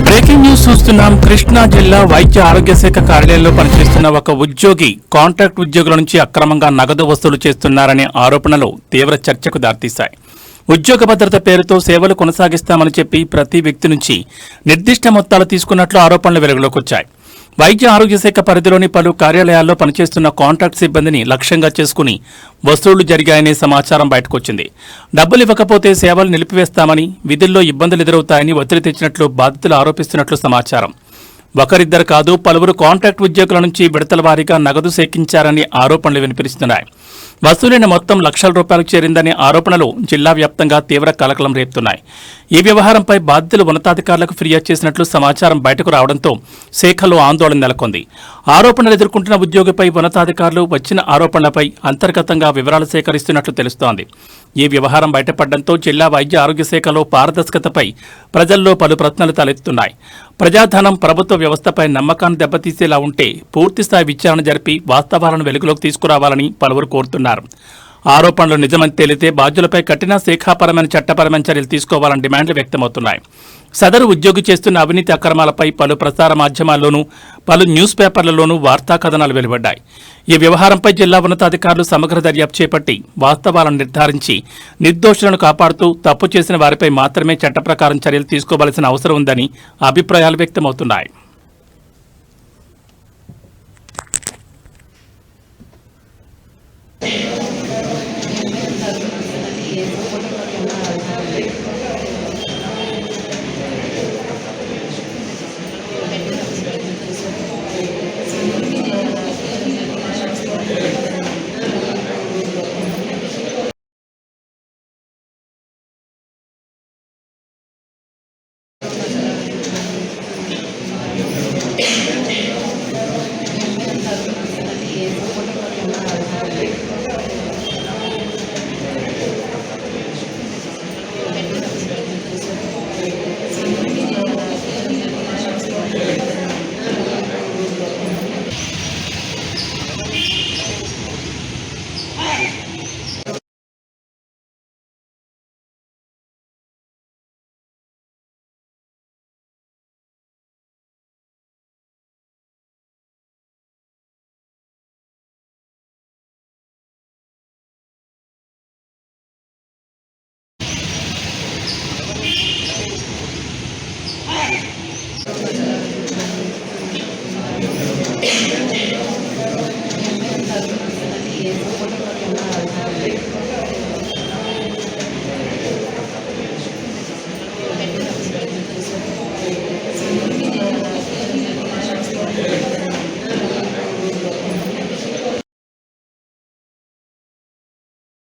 Breaking news చూస్తున్నాం. కృష్ణా జిల్లా వైద్య ఆరోగ్య శాఖ కార్యాలయంలో పనిచేస్తున్న ఒక ఉద్యోగి కాంట్రాక్ట్ ఉద్యోగుల నుంచి అక్రమంగా నగదు వసూలు చేస్తున్నారనే ఆరోపణలు తీవ్ర చర్చకు దారితీశాయి. ఉద్యోగ భద్రత పేరుతో సేవలు కొనసాగిస్తామని చెప్పి ప్రతి వ్యక్తి నుంచి నిర్దిష్ట మొత్తాలు తీసుకున్నట్లు ఆరోపణలు వెలుగులోకి వచ్చాయి. వైద్య ఆరోగ్య శాఖ పరిధిలోని పలు కార్యాలయాల్లో పనిచేస్తున్న కాంట్రాక్ట్ సిబ్బందిని లక్ష్యంగా చేసుకుని వసూళ్లు జరిగాయనే సమాచారం బయటకొచ్చింది. డబ్బులు ఇవ్వకపోతే సేవలు నిలిపివేస్తామని, విధుల్లో ఇబ్బందులు ఎదురవుతాయని ఒత్తిడి తెచ్చినట్లు బాధితులు ఆరోపిస్తున్నట్లు సమాచారం. ఒకరిద్దరు కాదు, పలువురు కాంట్రాక్ట్ ఉద్యోగుల నుంచి విడతల వారీగా నగదు సేకరించారని ఆరోపణలు వినిపిస్తున్నాయి. వసూలైన మొత్తం లక్షల రూపాయలకు చేరిందనే ఆరోపణలు జిల్లా వ్యాప్తంగా తీవ్ర కలకలం రేపుతున్నాయి. ఈ వ్యవహారంపై బాధితులు ఉన్నతాధికారులకు ఫిర్యాదు చేసినట్లు సమాచారం బయటకు రావడంతో శాఖలో ఆందోళన నెలకొంది. ఆరోపణలు ఎదుర్కొంటున్న ఉద్యోగిపై ఉన్నతాధికారులు వచ్చిన ఆరోపణలపై అంతర్గతంగా వివరాలు సేకరిస్తున్నట్లు తెలుస్తోంది. ఈ వ్యవహారం బయటపడడంతో జిల్లా వైద్య ఆరోగ్య శాఖలో పారదర్శకతపై ప్రజల్లో పలు ప్రశ్నలు తలెత్తుతున్నాయి. ప్రజాధనం ప్రభుత్వ వ్యవస్థపై నమ్మకాన్ని దెబ్బతీసేలా ఉంటే పూర్తిస్థాయి విచారణ జరిపి వాస్తవాలను వెలుగులోకి తీసుకురావాలని పలువురు కోరుతున్నారు. ఆరోపణలు నిజమని తేలితే బాధ్యులపై కఠిన శాఖాపరమైన చట్టపరమైన చర్యలు తీసుకోవాలని డిమాండ్లు వ్యక్తమవుతున్నాయి. సదరు ఉద్యోగి చేస్తున్న అవినీతి అక్రమాలపై పలు ప్రసార మాధ్యమాల్లోనూ పలు న్యూస్ పేపర్లలోనూ వార్తా కథనాలు వెలువడ్డాయి. ఈ వ్యవహారంపై జిల్లా ఉన్నతాధికారులు సమగ్ర దర్యాప్తు చేపట్టి వాస్తవాలను నిర్ధారించి నిర్దోషులను కాపాడుతూ తప్పు చేసిన వారిపై మాత్రమే చట్ట ప్రకారం చర్యలు తీసుకోవాల్సిన అవసరం ఉందని అభిప్రాయాలు వ్యక్తమవుతున్నాయి.